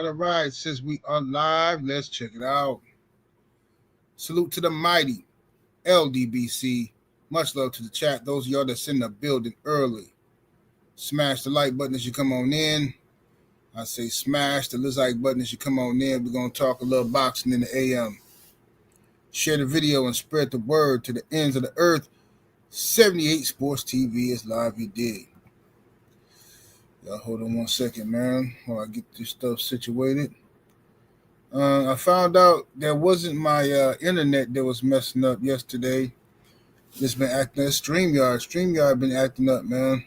right. Since we are live, let's check it out. Salute to the mighty LDBC. Much love to the chat. Those of y'all that's in the building early, smash the like button as you come on in. I say smash the like button as you come on in. We're going to talk a little boxing in the AM. Share the video and spread the word to the ends of the earth. 78 Sports TV is live, you dig. Y'all hold on 1 second, man, while I get this stuff situated. I found out that wasn't my internet that was messing up yesterday. It's been acting up. StreamYard been acting up, man.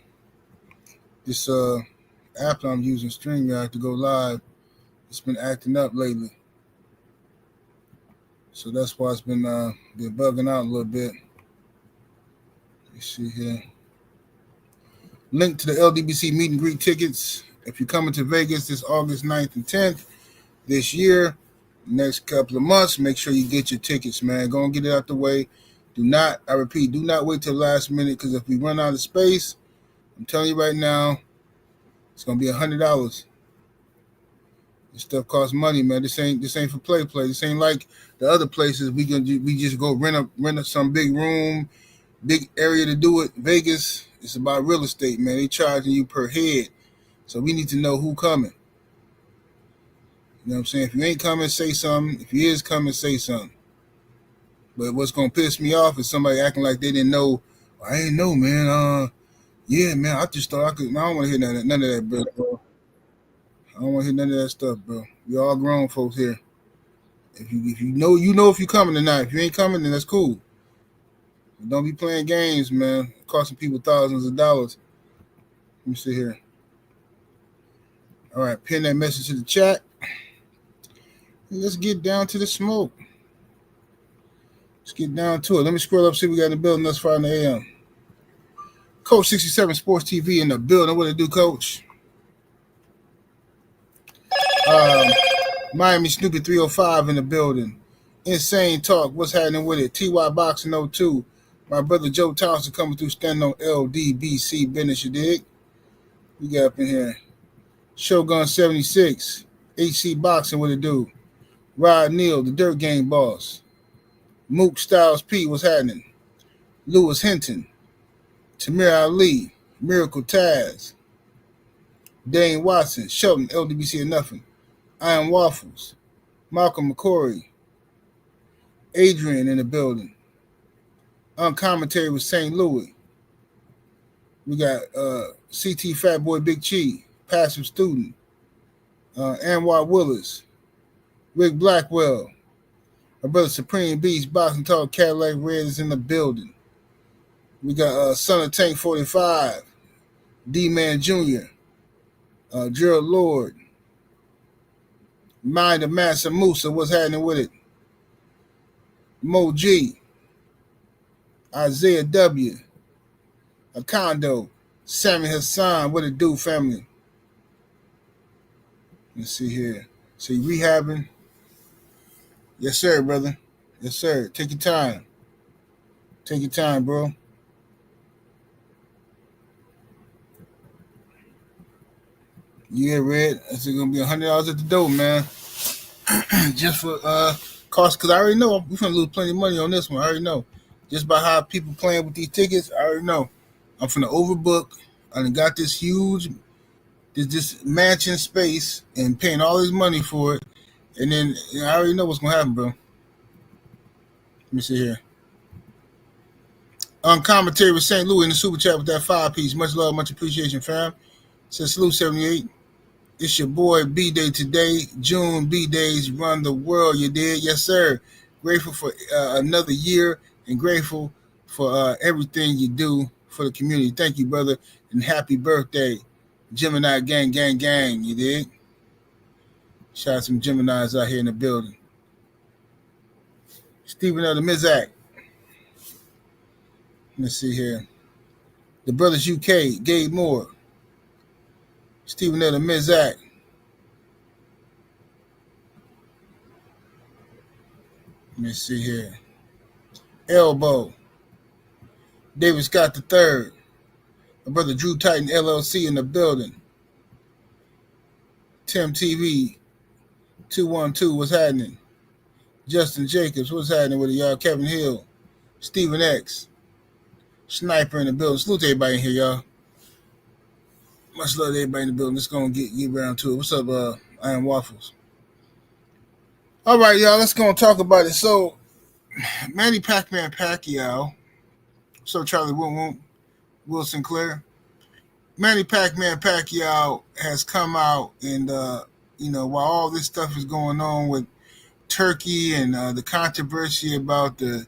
This app I'm using, StreamYard, to go live, it's been acting up lately. So that's why it's been bugging out a little bit. Let me see here. Link to the LDBC meet and greet tickets. If you're coming to Vegas this August 9th and 10th this year, next couple of months, make sure you get your tickets, man. Go and get it out the way. Do not wait till the last minute, because if we run out of space, I'm telling you right now, it's gonna be $100. This stuff costs money, man. This ain't for play. This ain't like the other places we just go rent some big room, big area to do it. Vegas, it's about real estate, man. They charging you per head, so we need to know who coming. You know what I'm saying? If you ain't coming, say something. If you is coming, say something. But what's gonna piss me off is somebody acting like they didn't know. I didn't know, man. Yeah, man. I just thought I could. I don't want to hear none of that, bro. I don't want to hear none of that stuff, bro. We all grown folks here. If you know, if you're coming or not. If you ain't coming, then that's cool. But don't be playing games, man. Costing people thousands of dollars. Let me see here. All right, pin that message to the chat. Let's get down to the smoke. Let's get down to it. Let me scroll up, see what we got in the building thus far in the AM. Coach 67 Sports TV in the building. What it do, Coach? Miami Snoopy 305 in the building. Insane Talk. What's happening with it? TY Boxing 02. My brother Joe Thompson coming through, standing on LDBC business, you dig? We got up in here. Shogun 76. HC Boxing, what it do? Rod Neal, the Dirt Game boss. Mook Styles P, what's happening? Lewis Hinton. Tamir Ali. Miracle Taz. Dane Watson. Shelton, LDBC or nothing. Iron Waffles. Malcolm McCory. Adrian in the building. Uncommentary with St. Louis. We got CT Fat Boy Big Chi. Passive Student. Anwar Willis. Rick Blackwell. My brother Supreme Beast, Boxing Talk, Cadillac Red is in the building. We got Son of Tank 45. D-Man Jr. Gerald Lord. Mind of Massa Musa, what's happening with it? Mo G. Isaiah W. Acondo. Sammy Hassan, what it do, family? Let's see here. So you rehabbing? Yes, sir, brother. Yes, sir. Take your time. Take your time, bro. Yeah, Red. It's gonna be $100 at the door, man. Just for cost, because I already know we're gonna lose plenty of money on this one. I already know. Just by how people playing with these tickets, I already know. I'm finna overbook. I done got this huge, this mansion space and paying all this money for it. And then I already know what's gonna happen, bro. Let me see here. Commentary with St. Louis in the super chat with that 5-piece. Much love, much appreciation, fam. Says salute 78. It's your boy B-Day today. June B-Days run the world, you did. Yes, sir. Grateful for another year and grateful for everything you do for the community. Thank you, brother, and happy birthday. Gemini gang, you did. Shout out some Geminis out here in the building. Stephen L. the Mizak. Let's see here. The Brothers UK, Gabe Moore. Stephen L. the Mizak. Let me see here. Elbow. David Scott III. My brother Drew Titan LLC in the building. Tim TV. 212, what's happening? Justin Jacobs, what's happening with y'all? Kevin Hill, Stephen X, Sniper in the building. Salute to everybody in here, y'all. Much love to everybody in the building. Let's go and get around to it. What's up, Iron Waffles? All right, y'all, let's go and talk about it. So, Manny Pacquiao. So, Charlie Will Sinclair. Manny Pacquiao has come out and, while all this stuff is going on with Turkey and the controversy about the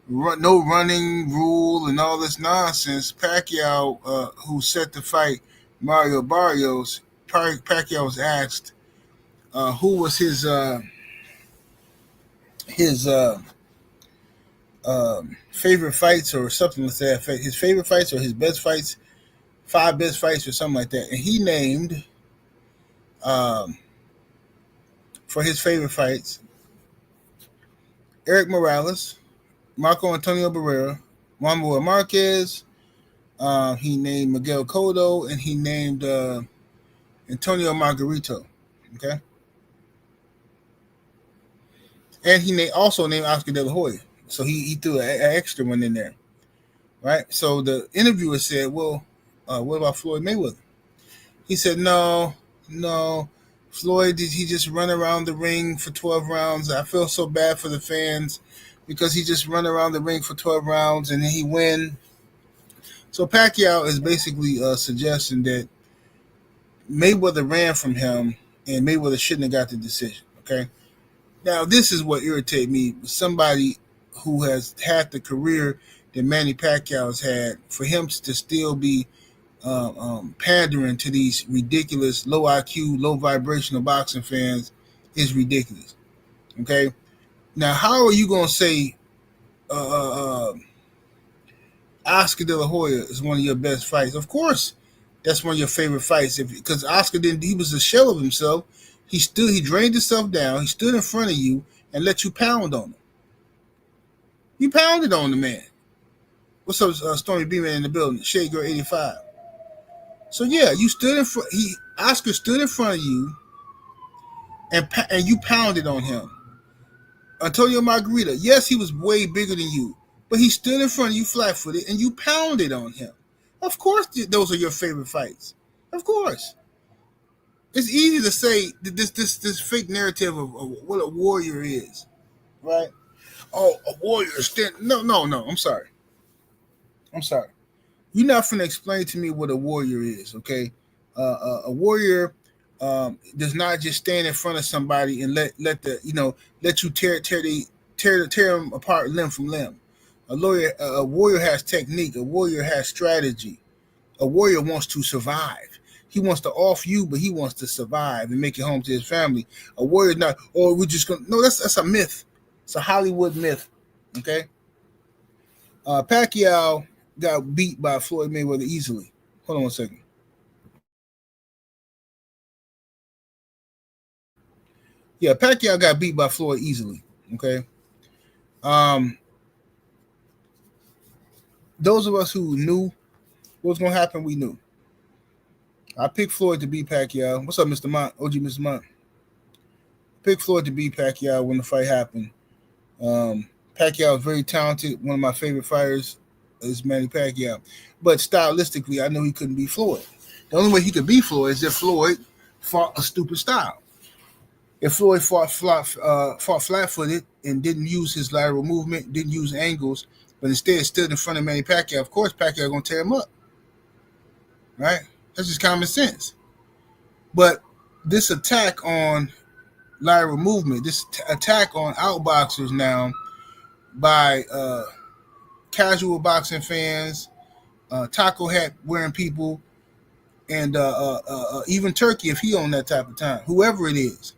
no running rule and all this nonsense, Pacquiao, who set to fight Mario Barrios, Pacquiao was asked who was his favorite fights or something like that. His favorite fights or his best fights, 5 best fights or something like that. And he named for his favorite fights Eric Morales, Marco Antonio Barrera, Manuel Marquez. He named Miguel Cotto, and he named Antonio Margarito. Okay, and he also named Oscar De La Hoya. So he threw an extra one in there, right? So the interviewer said, "Well, what about Floyd Mayweather?" He said, "No. Floyd, did he just run around the ring for 12 rounds? I feel so bad for the fans because he just run around the ring for 12 rounds and then he win." So Pacquiao is basically suggesting that Mayweather ran from him and Mayweather shouldn't have got the decision. Okay. Now, this is what irritated me. Somebody who has had the career that Manny Pacquiao has had, for him to still be pandering to these ridiculous low IQ, low vibrational boxing fans is ridiculous. Okay. Now, how are you going to say Oscar De La Hoya is one of your best fights? Of course, that's one of your favorite fights. Because Oscar didn't, he was a shell of himself. He drained himself down. He stood in front of you and let you pound on him. You pounded on the man. What's up, Stormy B-Man in the building? Shade Girl 85. So yeah, you stood in front. Oscar stood in front of you, and you pounded on him. Antonio Margarita, yes, he was way bigger than you, but he stood in front of you flat-footed, and you pounded on him. Of course, those are your favorite fights. Of course, it's easy to say this fake narrative of what a warrior is, right? Oh, a warrior No. I'm sorry. You're not finna explain to me what a warrior is, okay? A warrior does not just stand in front of somebody and let you tear them apart limb from limb. A warrior has technique. A warrior has strategy. A warrior wants to survive. He wants to off you, but he wants to survive and make it home to his family. A warrior is not, we're just gonna. No, that's a myth. It's a Hollywood myth. Okay. Pacquiao got beat by Floyd Mayweather easily. Hold on 1 second. Yeah, Pacquiao got beat by Floyd easily. Okay. Those of us who knew what was going to happen, we knew. I picked Floyd to beat Pacquiao. What's up, Mr. Mont? OG Mr. Mont. Picked Floyd to beat Pacquiao when the fight happened. Pacquiao is very talented. One of my favorite fighters is Manny Pacquiao. But stylistically, I knew he couldn't beat Floyd. The only way he could beat Floyd is if Floyd fought a stupid style. If Floyd fought flat-footed and didn't use his lateral movement, didn't use angles, but instead stood in front of Manny Pacquiao, of course Pacquiao going to tear him up. Right? That's just common sense. But this attack on lateral movement, this attack on outboxers now by casual boxing fans, taco hat wearing people, and even Turkey if he on that type of time, whoever it is.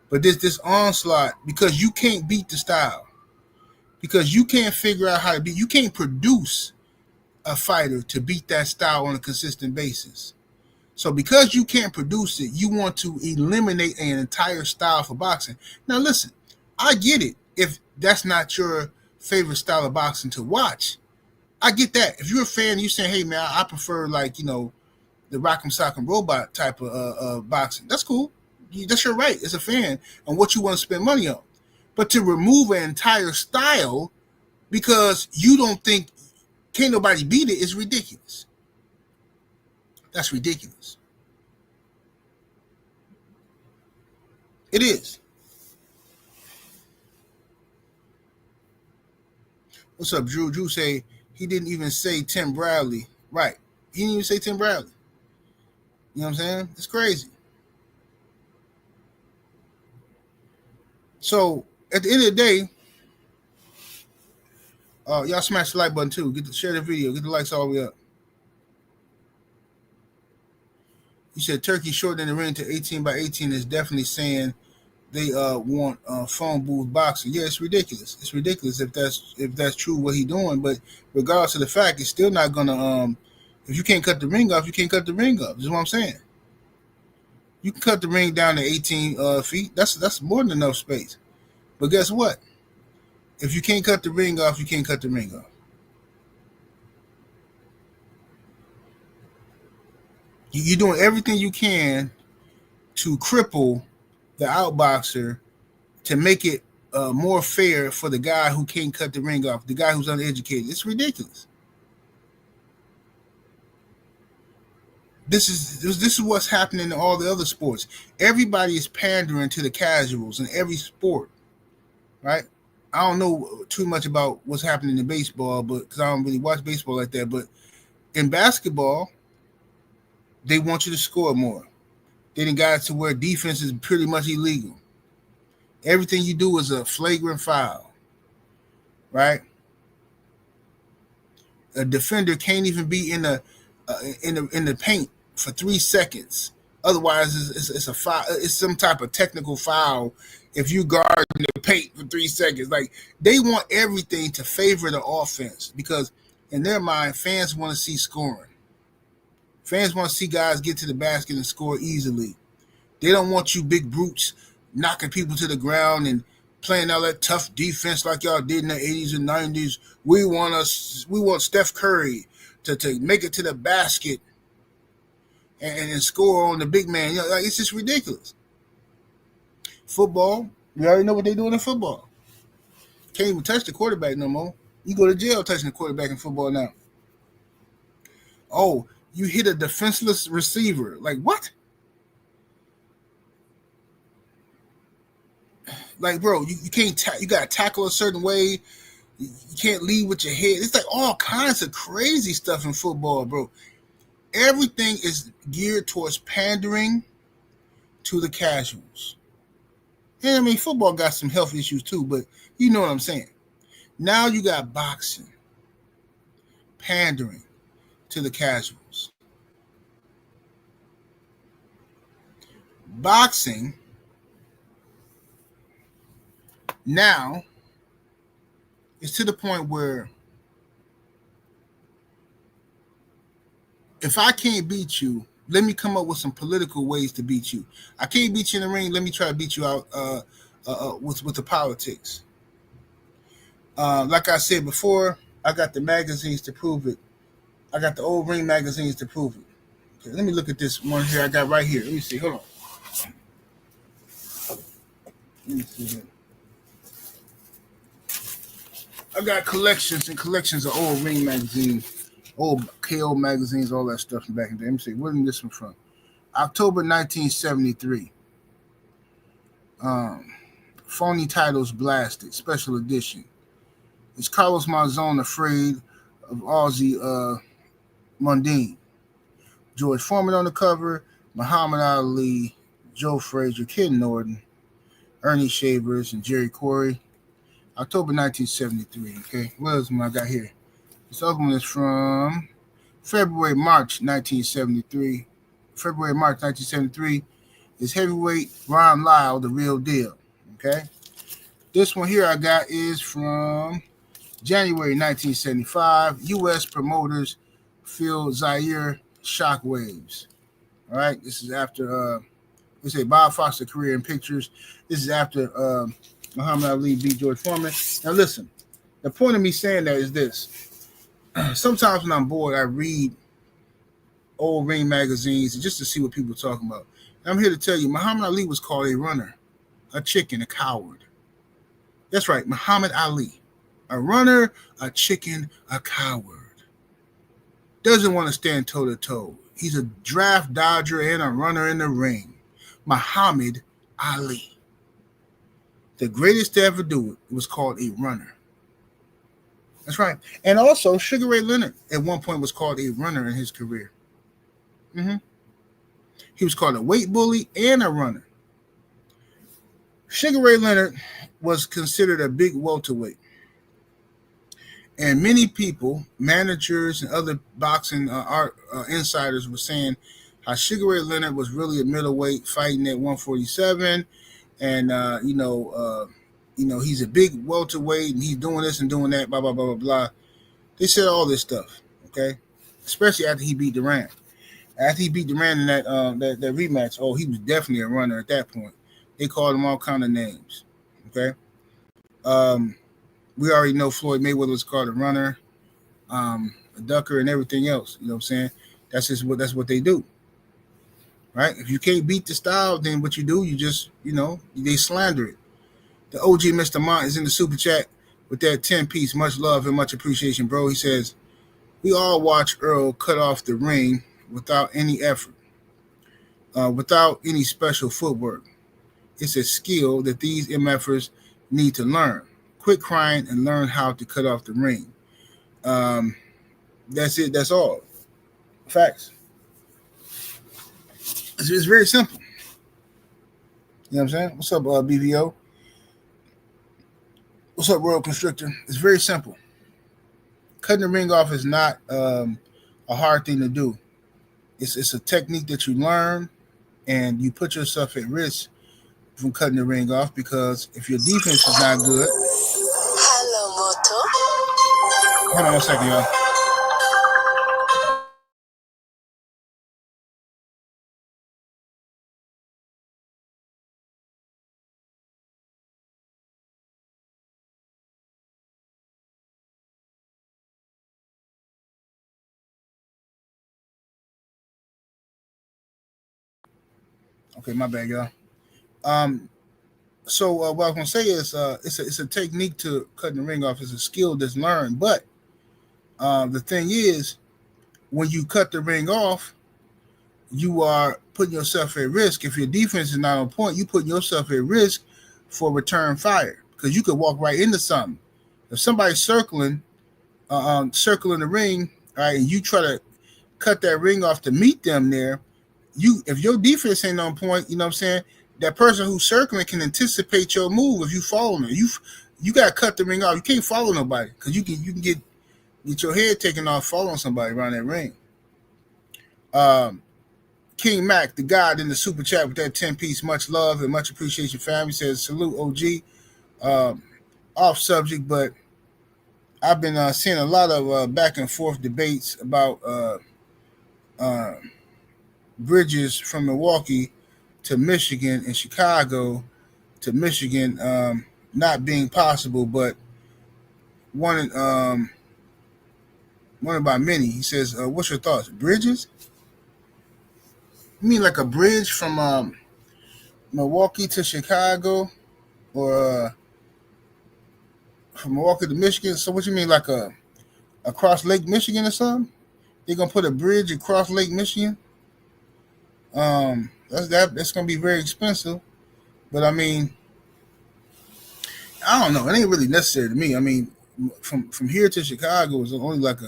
But this onslaught, because you can't beat the style, because you can't figure out how to beat, you can't produce a fighter to beat that style on a consistent basis. So because you can't produce it, you want to eliminate an entire style for boxing. Now listen, I get it. If that's not your favorite style of boxing to watch, I get that. If you're a fan, you're saying, hey man, I prefer the Rock'em Sock'em Robot type of boxing. That's cool. That's your right as a fan on what you want to spend money on. But to remove an entire style because you don't think can't nobody beat it is ridiculous. That's ridiculous. It is. What's up, Drew? Drew say he didn't even say Tim Bradley. Right. He didn't even say Tim Bradley. You know what I'm saying? It's crazy. So at the end of the day, y'all smash the like button too. Share the video. Get the likes all the way up. You said Turkey short in the ring to 18 by 18 is definitely saying they want phone booth boxing. Yeah, it's ridiculous. It's ridiculous if that's true what he's doing. But regardless of the fact, it's still not gonna. If you can't cut the ring off, you can't cut the ring off. That's what I'm saying. You can cut the ring down to 18 feet. That's more than enough space. But guess what? If you can't cut the ring off, you can't cut the ring off. You're doing everything you can to cripple the outboxer to make it more fair for the guy who can't cut the ring off, the guy who's uneducated. It's ridiculous. This is what's happening in all the other sports. Everybody is pandering to the casuals in every sport, right? I don't know too much about what's happening in baseball, but because I don't really watch baseball like that. But in basketball, they want you to score more. They done got to where defense is pretty much illegal. Everything you do is a flagrant foul, right? A defender can't even be in the paint for 3 seconds. Otherwise, it's a foul. It's some type of technical foul if you guard in the paint for 3 seconds. Like, they want everything to favor the offense because in their mind, fans want to see scoring. Fans want to see guys get to the basket and score easily. They don't want you big brutes knocking people to the ground and playing all that tough defense like y'all did in the 80s and 90s. We want Steph Curry to make it to the basket and score on the big man. You know, like, it's just ridiculous. Football, we already know what they're doing in football. Can't even touch the quarterback no more. You go to jail touching the quarterback in football now. Oh, you hit a defenseless receiver. Like, what? Like, bro, you can't. You got to tackle a certain way. You can't lead with your head. It's like all kinds of crazy stuff in football, bro. Everything is geared towards pandering to the casuals. And I mean, football got some health issues too, but you know what I'm saying. Now you got boxing pandering to the casuals. Boxing now is to the point where if I can't beat you, let me come up with some political ways to beat you. I can't beat you in the ring. Let me try to beat you out with the politics. Like I said before, I got the magazines to prove it. I got the old ring magazines to prove it. Okay, let me look at this one here I got right here. Let me see. Hold on. Let me see here. I got collections and collections of old ring magazines, old KO magazines, all that stuff from back in the day. Let me see. Where's this one from? October 1973. Phony titles blasted. Special edition. Is Carlos Monzon afraid of Aussie Mundine? George Foreman on the cover. Muhammad Ali, Joe Frazier, Ken Norton, Ernie Shavers, and Jerry Corey. October 1973. Okay, what else I got here? This other one is from March 1973. March 1973 is heavyweight Ron Lyle, the real deal. Okay, this one here I got is from January 1975. U.S. promoters feel Zaire shockwaves. All right, this is after we say Bob Foster career in pictures. This is after Muhammad Ali beat George Foreman. Now listen, the point of me saying that is this. Sometimes when I'm bored, I read old ring magazines just to see what people are talking about. I'm here to tell you, Muhammad Ali was called a runner, a chicken, a coward. That's right, Muhammad Ali. A runner, a chicken, a coward. Doesn't want to stand toe to toe. He's a draft dodger and a runner in the ring. Muhammad Ali. The greatest to ever do it was called a runner. That's right. And also, Sugar Ray Leonard at one point was called a runner in his career. He was called a weight bully and a runner. Sugar Ray Leonard was considered a big welterweight. And many people, managers and other boxing insiders were saying how Sugar Ray Leonard was really a middleweight fighting at 147. And, he's a big welterweight and he's doing this and doing that, blah, blah, blah, blah, blah. They said all this stuff, okay? Especially after he beat Durant. After he beat Durant in that rematch, he was definitely a runner at that point. They called him all kind of names, okay? We already know Floyd Mayweather was called a runner, a ducker, and everything else. You know what I'm saying? That's what they do, right? If you can't beat the style, then what you do, you just, they slander it. The OG Mr. Mont is in the super chat with that 10-piece. Much love and much appreciation, bro. He says, we all watch Earl cut off the ring without any effort, without any special footwork. It's a skill that these MFers need to learn. Quit crying and learn how to cut off the ring. That's it. That's all. Facts. It's very simple. You know what I'm saying? What's up, BVO? What's up, Royal Constrictor? It's very simple. Cutting the ring off is not a hard thing to do. It's a technique that you learn, and you put yourself at risk from cutting the ring off because if your defense is not good. Hello, Moto. Hold on 1 second, y'all. Okay, my bad, y'all. So what I was gonna say is, it's a technique to cutting the ring off. It's a skill that's learned. But the thing is, when you cut the ring off, you are putting yourself at risk. If your defense is not on point, you putting yourself at risk for return fire because you could walk right into something. If somebody's circling the ring, all right, and you try to cut that ring off to meet them there, if your defense ain't on point, you know what I'm saying, that person who's circling can anticipate your move if you follow them. You got to cut the ring off. You can't follow nobody because you can get your head taken off following somebody around that ring. King Mac, the God in the super chat with that 10-piece, much love and much appreciation, family. Says, salute, OG. Off subject, but I've been seeing a lot of back and forth debates about bridges from Milwaukee to Michigan and Chicago to Michigan not being possible, but one by many. He says, what's your thoughts? Bridges? You mean like a bridge from Milwaukee to Chicago or from Milwaukee to Michigan? So what you mean, like across Lake Michigan or something? They're going to put a bridge across Lake Michigan? That's going to be very expensive. But, I mean, I don't know. It ain't really necessary to me. I mean, from here to Chicago is only like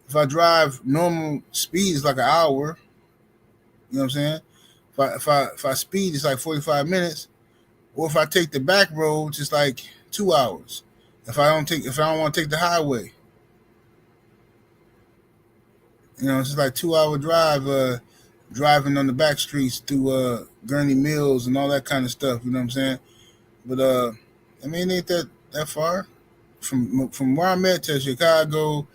if I drive normal speed, it's like an hour. You know what I'm saying? If I speed, it's like 45 minutes. Or if I take the back roads, it's like 2 hours. If I don't want to take the highway. You know, it's just like 2-hour drive, driving on the back streets through Gurney Mills and all that kind of stuff. You know what I'm saying? But I mean, it ain't that far from where I'm at to Chicago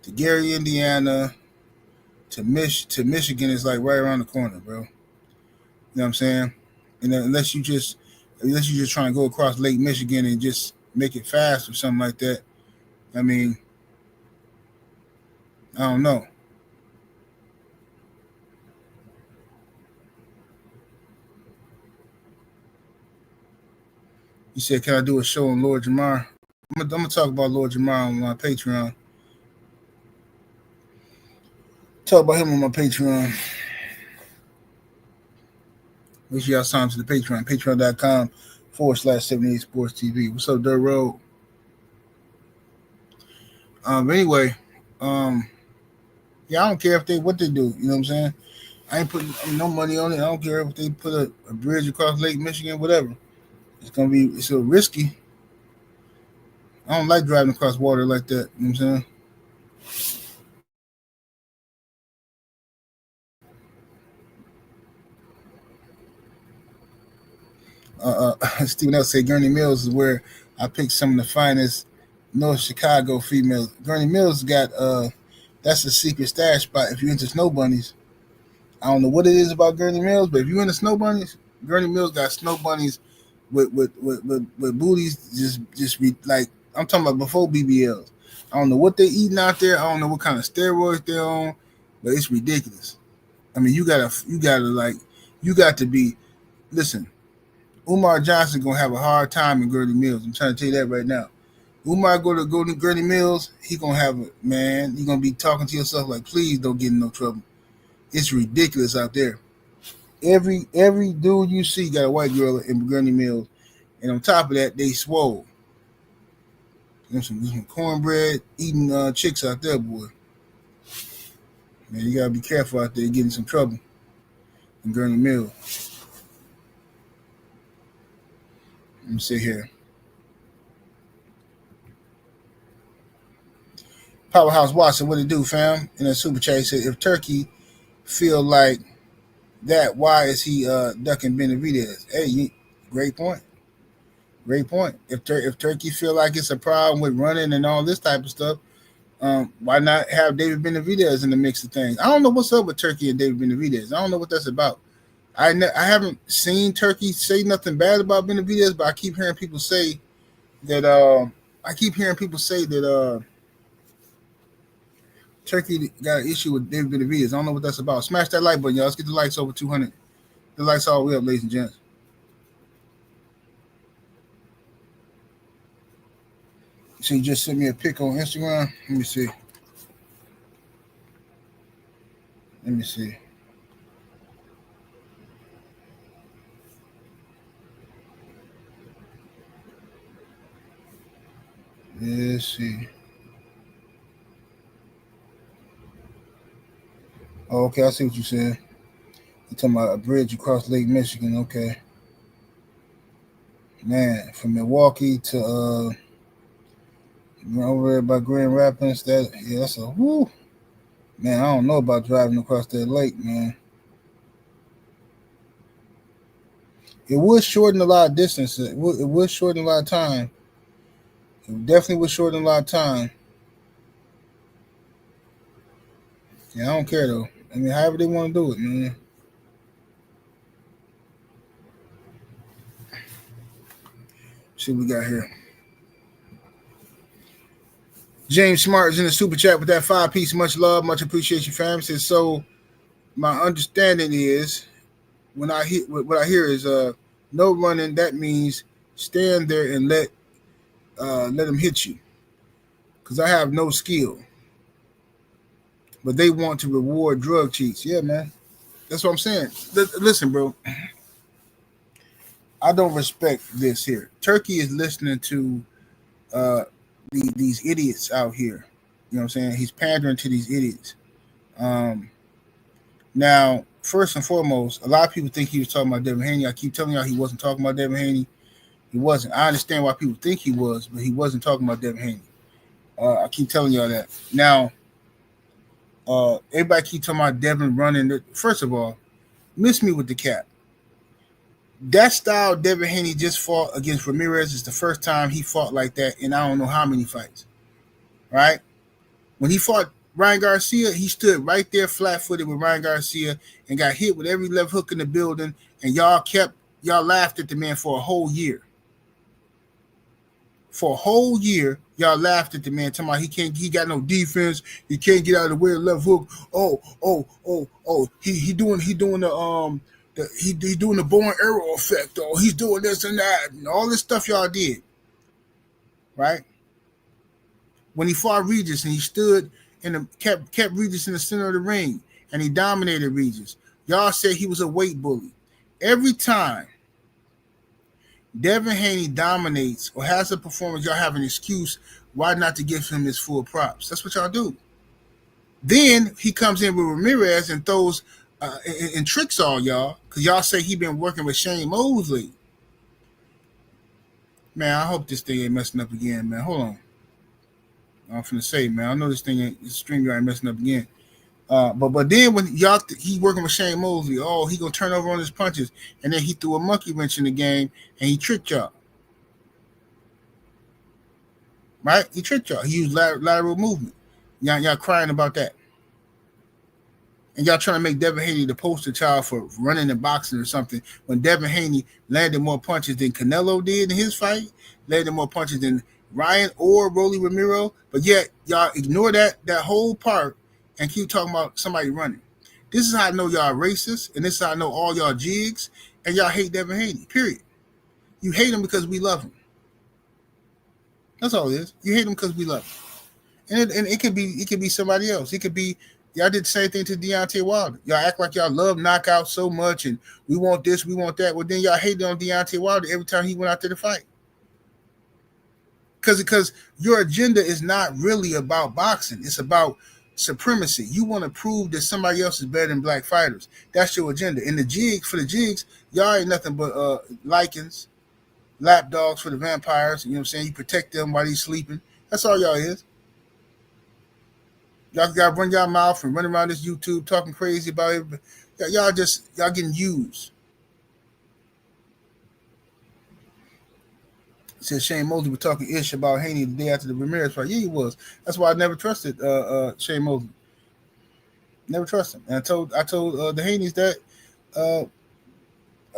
to Gary, Indiana to Michigan is like right around the corner, bro. You know what I'm saying? And unless you just trying to go across Lake Michigan and just make it fast or something like that, I mean, I don't know. He said, "Can I do a show on Lord Jamar?" I'm gonna talk about Lord Jamar on my Patreon. Talk about him on my Patreon. Make sure y'all sign up to the Patreon. Patreon.com/78 Sports TV. What's up, Dirt Road? Anyway, yeah, I don't care if what they do. You know what I'm saying? I ain't putting no money on it. I don't care if they put a bridge across Lake Michigan, whatever. It's so risky. I don't like driving across water like that. You know what I'm saying? Stephen L. said Gurney Mills is where I picked some of the finest North Chicago females. Gurney Mills got that's a secret stash spot if you're into snow bunnies. I don't know what it is about Gurney Mills, but if you're into snow bunnies, Gurney Mills got snow bunnies with booties like I'm talking about before BBLs. I don't know what they eating out there. I don't know what kind of steroids they're on, but it's ridiculous. I mean, you got to be. Listen, Umar Johnson gonna have a hard time in Gurney Mills. I'm trying to tell you that right now. Umar go to Gurney Mills, he gonna have a man. You're gonna be talking to yourself like, please don't get in no trouble. It's ridiculous out there. Every dude you see got a white girl in Gurney Mills, and on top of that, they swole. There's some cornbread eating chicks out there, boy. Man, you gotta be careful out there, getting some trouble in Gurney Mills. Let me see here. Powerhouse Watson, what it do, fam? In a super chat, he said, if Turkey feel like that, why is he ducking Benavidez? Hey, great point. Great point. If Turkey feel like it's a problem with running and all this type of stuff, why not have David Benavidez in the mix of things? I don't know what's up with Turkey and David Benavidez. I don't know what that's about. I haven't seen Turkey say nothing bad about Benavidez, but I keep hearing people say that Turkey got an issue with David Benavidez. I don't know what that's about. Smash that like button, y'all. Let's get the likes over 200. The likes all the way up, ladies and gents. So you just sent me a pic on Instagram. Let me see. Let's see. Oh, okay, I see what you're saying. You're talking about a bridge across Lake Michigan. Okay. Man, from Milwaukee to over there by Grand Rapids, that's a whoo. Man, I don't know about driving across that lake, man. It would shorten a lot of distance. It would shorten a lot of time. It definitely would shorten a lot of time. Yeah, I don't care though. I mean, however they want to do it, man. See what we got here. James Smart is in the super chat with that 5-piece. Much love, much appreciation, fam. Says, so my understanding is what I hear is no running. That means stand there and let them hit you. Because I have no skill. But they want to reward drug cheats. Yeah, man. That's what I'm saying. Listen, bro. I don't respect this here. Turkey is listening to these idiots out here. You know what I'm saying? He's pandering to these idiots. Now, first and foremost, a lot of people think he was talking about Devin Haney. I keep telling y'all he wasn't talking about Devin Haney. He wasn't. I understand why people think he was, but he wasn't talking about Devin Haney. I keep telling y'all that. Now, everybody keep talking about Devin running. First of all, miss me with the cap. That style Devin Haney just fought against Ramirez is the first time he fought like that in I don't know how many fights. Right? When he fought Ryan Garcia, he stood right there flat-footed with Ryan Garcia and got hit with every left hook in the building, and y'all laughed at the man for a whole year. For a whole year, y'all laughed at the man, talking about he got no defense, he can't get out of the way of left hook. He doing the He's doing the bow and arrow effect, or he's doing this and that, and all this stuff y'all did, right? When he fought Regis and he stood and kept Regis in the center of the ring and he dominated Regis, y'all said he was a weight bully. Every time Devin Haney dominates or has a performance, y'all have an excuse why not to give him his full props. That's what y'all do. Then he comes in with Ramirez and throws and tricks all y'all because y'all say he been working with Shane Mosley. Man, I hope this thing ain't messing up again, man. Hold on. I'm finna say, man, I know this thing ain't StreamYard ain't messing up again. But then when y'all he working with Shane Mosley, he gonna turn over on his punches, and then he threw a monkey wrench in the game and he tricked y'all. Right? He tricked y'all. He used lateral movement. Y'all crying about that. And y'all trying to make Devin Haney the poster child for running and boxing or something when Devin Haney landed more punches than Canelo did in his fight, landed more punches than Ryan or Rolly Ramiro, but yet y'all ignore that whole part and keep talking about somebody running. This is how I know y'all racist, and this is how I know all y'all jigs, and y'all hate Devin Haney, period. You hate him because we love him. That's all it is. You hate him because we love him. And it could be somebody else. It could be y'all did the same thing to Deontay Wilder. Y'all act like y'all love knockouts so much and we want this, we want that. Well, then y'all hated on Deontay Wilder every time he went out there to fight. Because your agenda is not really about boxing. It's about supremacy. You want to prove that somebody else is better than black fighters. That's your agenda. And for the jigs, y'all ain't nothing but lichens, lapdogs for the vampires. You know what I'm saying? You protect them while he's sleeping. That's all y'all is. Y'all got to run y'all mouth and run around this YouTube talking crazy about it. Y'all getting used. Said Shane Mosley was talking ish about Haney the day after the Ramirez fight. Yeah, he was. That's why I never trusted Shane Mosley. Never trusted him. And I told the Haneys that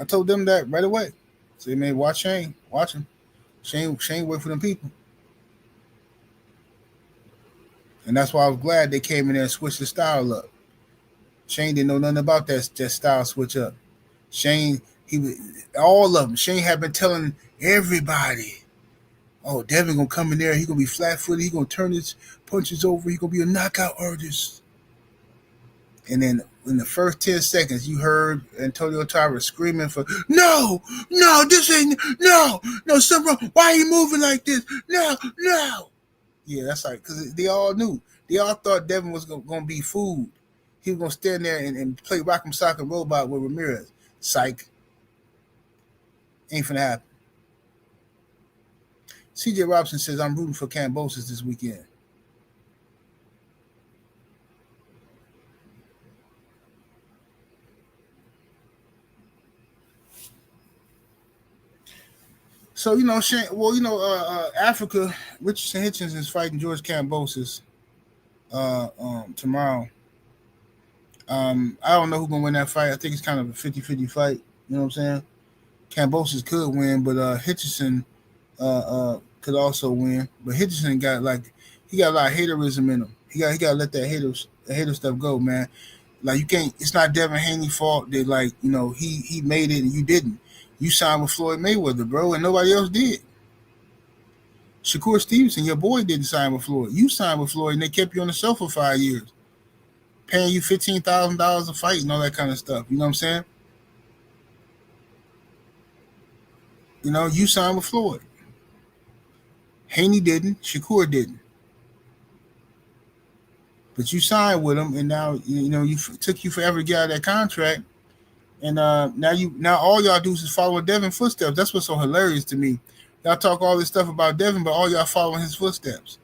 I told them that right away. So man, watch Shane. Watch him. Shane work for them people. And that's why I was glad they came in there and switched the style up. Shane didn't know nothing about that style switch up. Shane, all of them. Shane had been telling everybody, Devin gonna come in there, he gonna be flat-footed, he gonna turn his punches over, he gonna be a knockout artist. And then in the first 10 seconds, you heard Antonio Tarver screaming for, no, this ain't, no, something wrong. Why are you moving like this? No. Yeah, that's like, because they all knew. They all thought Devin was gonna be food. He was gonna stand there and play Rock'em Sock'em Robot with Ramirez. Psych. Ain't finna happen. CJ Robinson says, I'm rooting for Kambosos this weekend. So, Shane, Africa, Richardson Hitchens is fighting George Kambosos tomorrow. I don't know who's going to win that fight. I think it's kind of a 50-50 fight. You know what I'm saying? Kambosos could win, but Hitchison could also win. But Hitchison got a lot of haterism in him. He got to let that hater stuff go, man. Like, you can't. It's not Devin Haney's fault that he made it and you didn't. You signed with Floyd Mayweather, bro, and nobody else did. Shakur Stevenson, your boy, didn't sign with Floyd. You signed with Floyd, and they kept you on the show for 5 years, paying you $15,000 a fight and all that kind of stuff. You know what I'm saying? You signed with Floyd. Haney didn't. Shakur didn't. But you signed with him, and now took you forever to get out of that contract. And now all y'all do is follow Devin footsteps. That's what's so hilarious to me. Y'all talk all this stuff about Devin, but all y'all following his footsteps.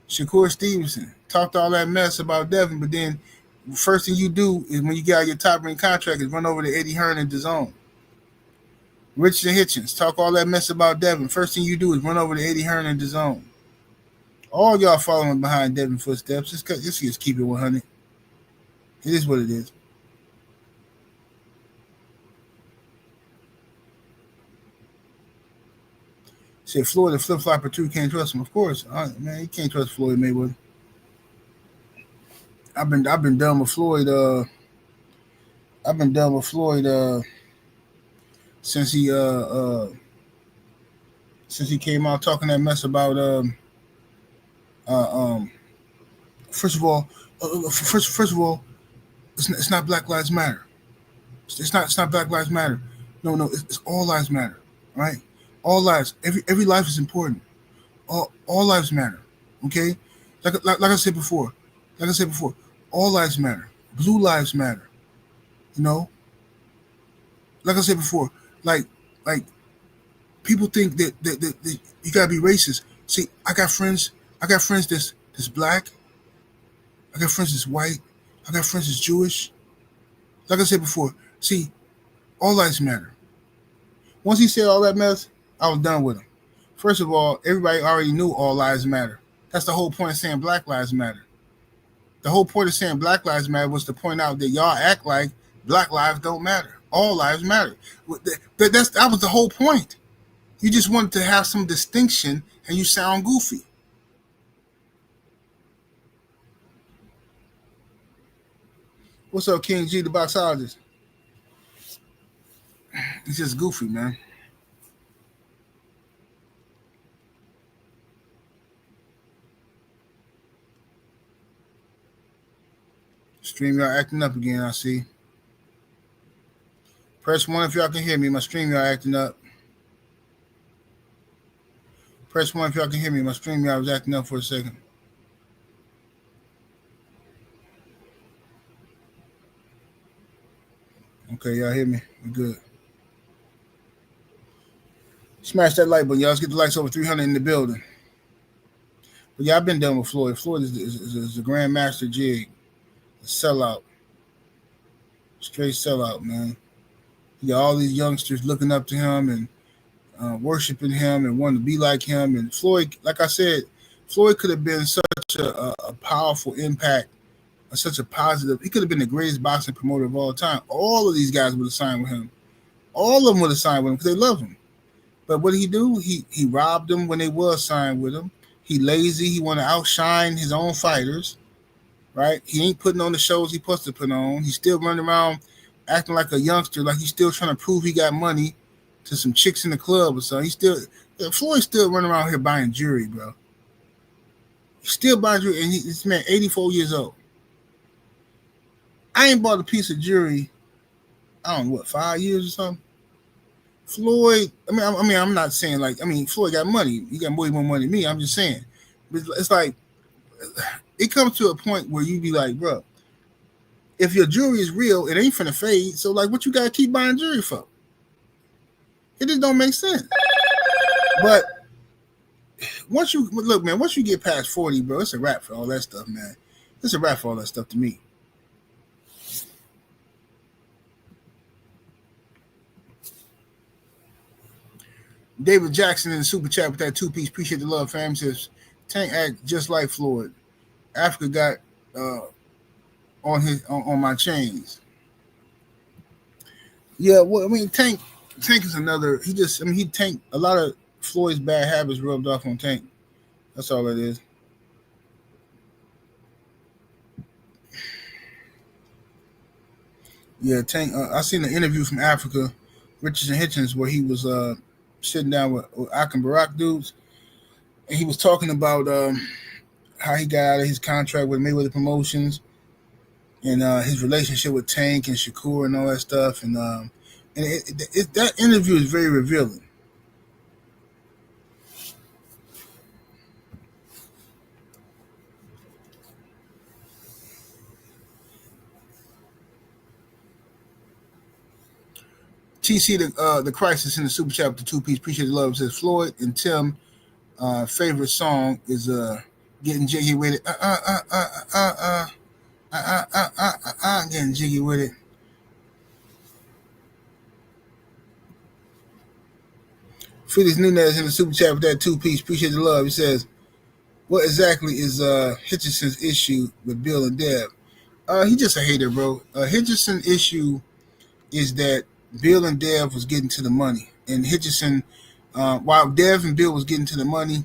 Shakur Stevenson talked all that mess about Devin, but then the first thing you do is when you get out your top ring contract is run over to Eddie Hearn and DAZN. Richardson Hitchens talk all that mess about Devin. First thing you do is run over to Eddie Hearn and DAZN. All y'all following behind Devin footsteps. Just keep it 100. It is what it is. Said Floyd, a flip-flopper too, can't trust him. Of course, man, you can't trust Floyd Mayweather. I've been done with Floyd I've been done with Floyd since he came out talking that mess about uh, um first of all, it's not Black Lives Matter. It's not Black Lives Matter. No, it's all lives matter, right? All lives, every life is important. All lives matter. Okay, like I said before, all lives matter. Blue lives matter. You know, like I said before, like like people think that you gotta be racist. See, I got friends. That's black. I got friends that's white. I got friends that's Jewish. Like I said before, see, all lives matter. Once he said all that mess, I was done with him. First of all, everybody already knew all lives matter. That's the whole point of saying Black Lives Matter. The whole point of saying Black Lives Matter was to point out that y'all act like Black lives don't matter. All lives matter. That was the whole point. You just wanted to have some distinction, and you sound goofy. What's up, King G, the boxologist? He's just goofy, man. StreamYard acting up again, I see. Press 1 if y'all can hear me. My StreamYard acting up. Press 1 if y'all can hear me. My StreamYard was acting up for a second. Okay, y'all hear me? We're good. Smash that like button, y'all. Let's get the likes over 300 in the building. But yeah, I've been done with Floyd. Floyd is a grandmaster jig. A sellout. Straight sellout, man. You got all these youngsters looking up to him and worshiping him and wanting to be like him. And Floyd, like I said, Floyd could have been such a powerful impact, such a positive. He could have been the greatest boxing promoter of all time. All of these guys would have signed with him. All of them would have signed with him because they love him. But what did he do? He robbed them when they was signed with him. He lazy. He want to outshine his own fighters, right? He ain't putting on the shows he supposed to put on. He's still running around acting like a youngster, like he's still trying to prove he got money to some chicks in the club or something. Floyd's still running around here buying jewelry, bro. He's still buying jewelry, and this man 84 years old. I ain't bought a piece of jewelry, I don't know, 5 years or something. Floyd, I'm not saying Floyd got money. He got way more money than me. I'm just saying. But it's like, it comes to a point where you be like, bro, if your jewelry is real, it ain't finna fade. So, like, what you gotta keep buying jewelry for? It just don't make sense. But once you get past 40, bro, it's a wrap for all that stuff, man. It's a wrap for all that stuff to me. David Jackson in the super chat with that 2-piece. Appreciate the love, fam. Says Tank act just like Floyd. Africa got on my chains. Yeah, well, Tank is another. He Tank a lot of Floyd's bad habits rubbed off on Tank. That's all it is. Yeah, Tank. I seen an interview from Africa, Richardson Hitchens, where he was sitting down with Akim Barak dudes, and he was talking about how he got out of his contract with Mayweather Promotions and his relationship with Tank and Shakur and all that stuff. And that interview is very revealing. TC the crisis in the super chat with the 2-piece. Appreciate the love. It says Floyd and Tim favorite song is Getting Jiggy with It. Getting jiggy with it. Felix Nunez in the super chat with that 2-piece. Appreciate the love. He says, what exactly is Hitchenson's issue with Bill and Dev? He just a hater, bro. Hitchenson's issue is that Bill and Dev was getting to the money. And Hitchenson, while Dev and Bill was getting to the money,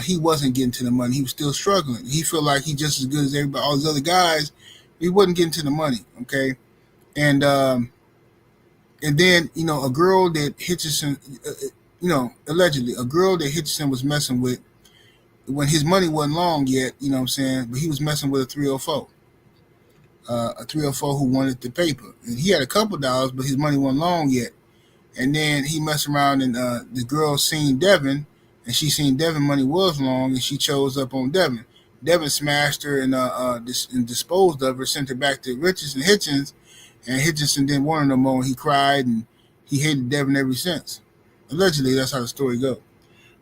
he wasn't getting to the money. He was still struggling. He felt like he just as good as everybody, all these other guys. He wasn't getting to the money, okay? and then a girl that Hitchison, allegedly a girl that Hitchison was messing with when his money wasn't long yet. You know what I'm saying? But he was messing with a 304. A 304 who wanted the paper, and he had a couple dollars, but his money wasn't long yet. And then he messed around, and the girl seen Devin, and she seen Devin money was long, and she chose up on Devin. Devin smashed her and and disposed of her, sent her back to Richardson Hitchens, and Hitchison didn't want her no more. He cried, and he hated Devin ever since. Allegedly, that's how the story goes.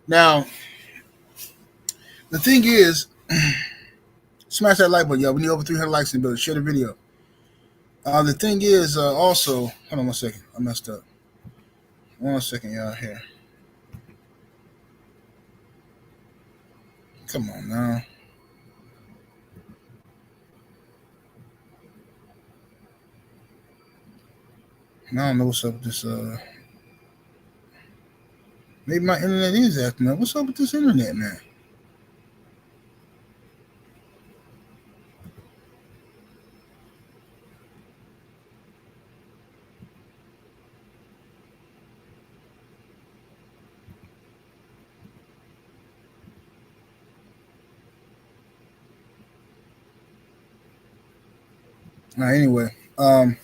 Now, the thing is, smash that like button, y'all. We need over 300 likes in the building. Share the video. The thing is, also, hold on 1 second. I messed up. 1 second, y'all. Here. Come on now. I don't know what's up with this. Maybe my internet is acting up. What's up with this internet, man? Anyway, shall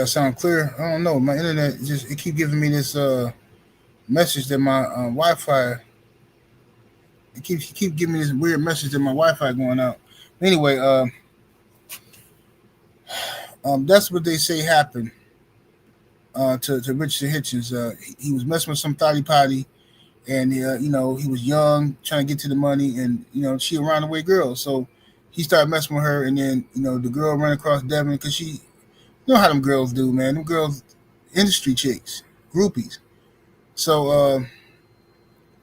I sound clear? I don't know. My internet it keep giving me this message that my Wi-Fi. It keep giving me this weird message that my Wi-Fi going out. Anyway, that's what they say happened to Richardson Hitchens. He was messing with some thotty potty, and he was young, trying to get to the money, and she a roundaway girl, so he started messing with her, and then the girl ran across Devin because she, how them girls do, man. Them girls, industry chicks, groupies. So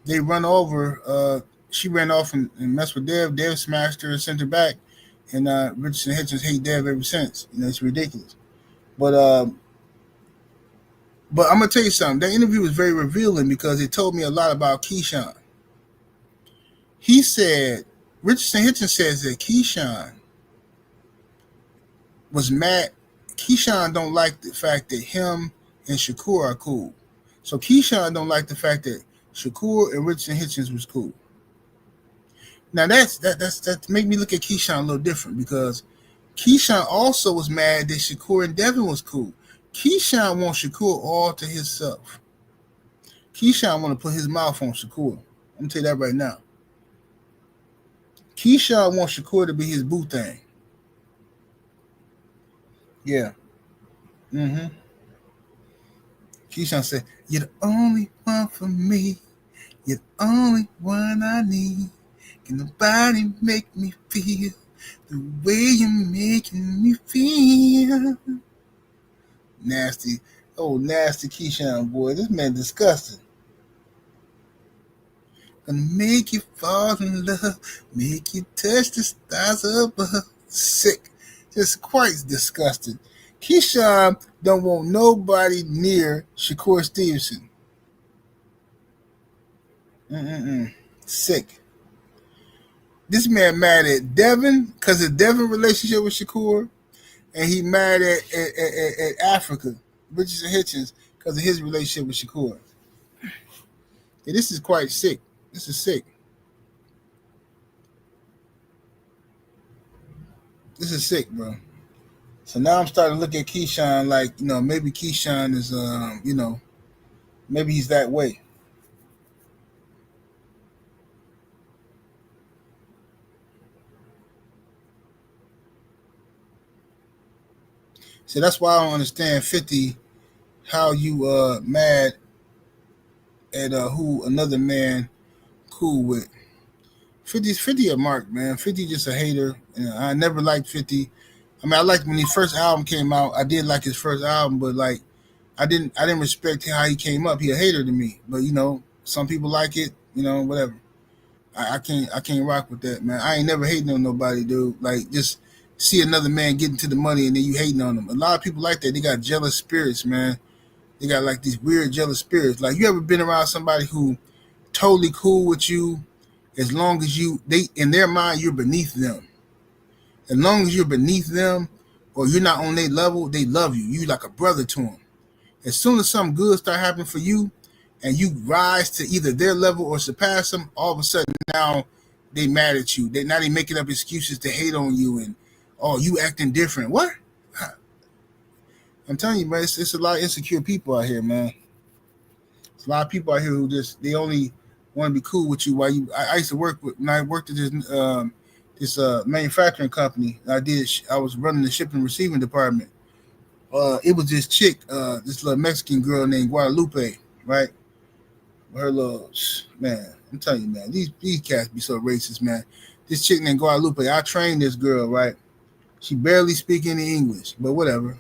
they run over. She ran off and messed with Dev. Dev smashed her and sent her back, and Richardson Hitchens hate Dev ever since. It's ridiculous. But I'm gonna tell you something. That interview was very revealing because it told me a lot about Keyshawn. He said, Richardson Hitchens says that Keyshawn was mad. Keyshawn don't like the fact that him and Shakur are cool. So Keyshawn don't like the fact that Shakur and Richardson Hitchens was cool. Now that made me look at Keyshawn a little different because Keyshawn also was mad that Shakur and Devin was cool. Keyshawn wants Shakur all to himself. Keyshawn want to put his mouth on Shakur. I'm going to tell you that right now. Keyshawn wants Shakur to be his boo thing. Yeah. Keyshawn said, "You're the only one for me. You're the only one I need. Can nobody make me feel the way you're making me feel." Nasty. Oh, nasty Keyshawn, boy. This man disgusting. Gonna make you fall in love. Make you touch the stars above. Sick. Just quite disgusting. Keyshawn don't want nobody near Shakur Stevenson. Sick. This man mad at Devin because of Devin's relationship with Shakur, and he mad at Africa, Richardson Hitchens, because of his relationship with Shakur. Yeah, this is quite sick. This is sick. This is sick, bro. So now I'm starting to look at Keyshawn like, maybe Keyshawn is, maybe he's that way. So that's why I don't understand 50, how you mad at who another man cool with. 50 a mark, man. 50 just a hater. I never liked 50. I mean, I liked when his first album came out. I did like his first album, but like I didn't respect how he came up. He a hater to me. But some people like it, whatever. I can't rock with that, man. I ain't never hating on nobody, dude. Like, just see another man getting to the money and then you hating on them. A lot of people like that. They got jealous spirits, man. They got like these weird jealous spirits. Like, you ever been around somebody who totally cool with you as long as they in their mind you're beneath them. as long as you're beneath them or you're not on their level, they love you. You like a brother to them. As soon as something good start happening for you, and you rise to either their level or surpass them, all of a sudden now they mad at you. Now they making up excuses to hate on you and you acting different. What? I'm telling you, man, it's a lot of insecure people out here, man. It's a lot of people out here who they only want to be cool with you. I used to work with when I worked at this manufacturing company. I was running the shipping and receiving department. It was this chick, this little Mexican girl named Guadalupe, right? Her little man, I'm telling you, man, these cats be so racist, man. This chick named Guadalupe, I trained this girl, right? She barely speak any English, but whatever.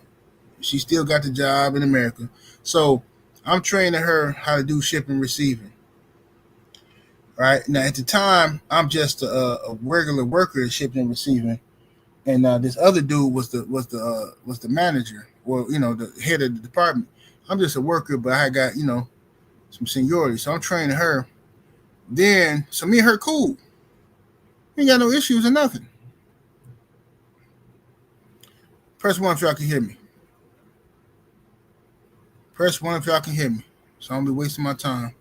She still got the job in America. So I'm training her how to do shipping and receiving. Right now, at the time, I'm just a regular worker at shipping and receiving, and this other dude was the manager, or the head of the department. I'm just a worker, but I got some seniority, so I'm training her. Then, so me and her cool. Ain't got no issues or nothing. Press 1 if y'all can hear me. Press 1 if y'all can hear me. So I don't be wasting my time.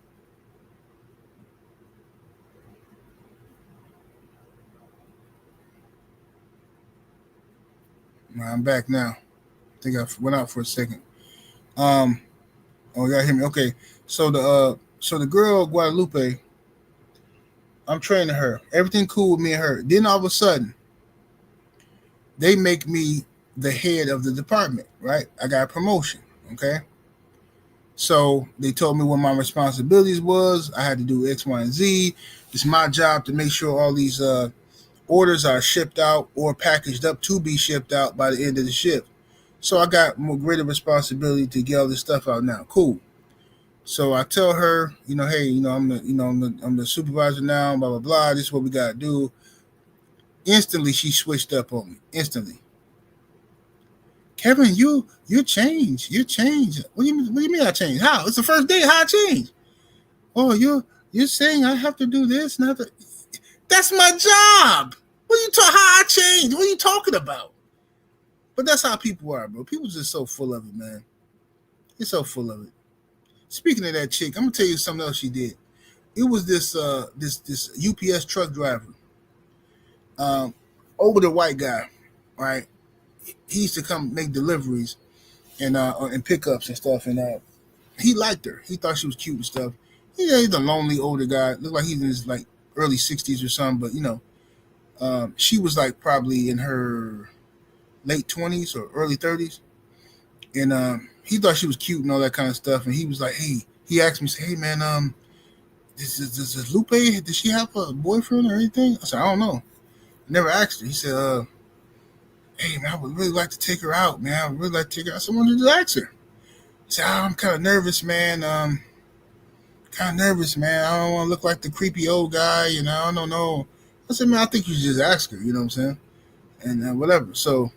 I'm back now. I think I went out for a second. Oh, y'all hear me? Okay. So the girl Guadalupe, I'm training her. Everything cool with me and her. Then all of a sudden, they make me the head of the department, right? I got a promotion, okay? So they told me what my responsibilities was. I had to do X, Y, and Z. It's my job to make sure all these orders are shipped out or packaged up to be shipped out by the end of the shift. So I got more greater responsibility to get all this stuff out now. Cool. So I tell her, hey, I'm the supervisor now, blah blah blah. This is what we gotta do. Instantly, she switched up on me. Instantly. Kevin, you changed. You changed. What do you mean I changed? How? It's the first day. How I changed? Oh, you're saying I have to do this? That's my job. How I changed? What are you talking about? But that's how people are, bro. People just so full of it, man. They're so full of it. Speaking of that chick, I'm gonna tell you something else she did. It was this UPS truck driver, older white guy, right? He used to come make deliveries and pickups and stuff, and he liked her. He thought she was cute and stuff. He's a lonely older guy. Looked like he's in his early 60s or something, but she was probably in her late 20s or early 30s, and he thought she was cute and all that kind of stuff. And he was like, hey, he asked me, hey man, does Lupe, does she have a boyfriend or anything? I said, I don't know. I never asked her. He said, hey man, I would really like to take her out, man. I would really like to take her out. So I wanted to ask her. He said, I'm kind of nervous, man. I don't want to look like the creepy old guy, I don't know. I said, man, I think you should just ask her, you know what I'm saying? And whatever. So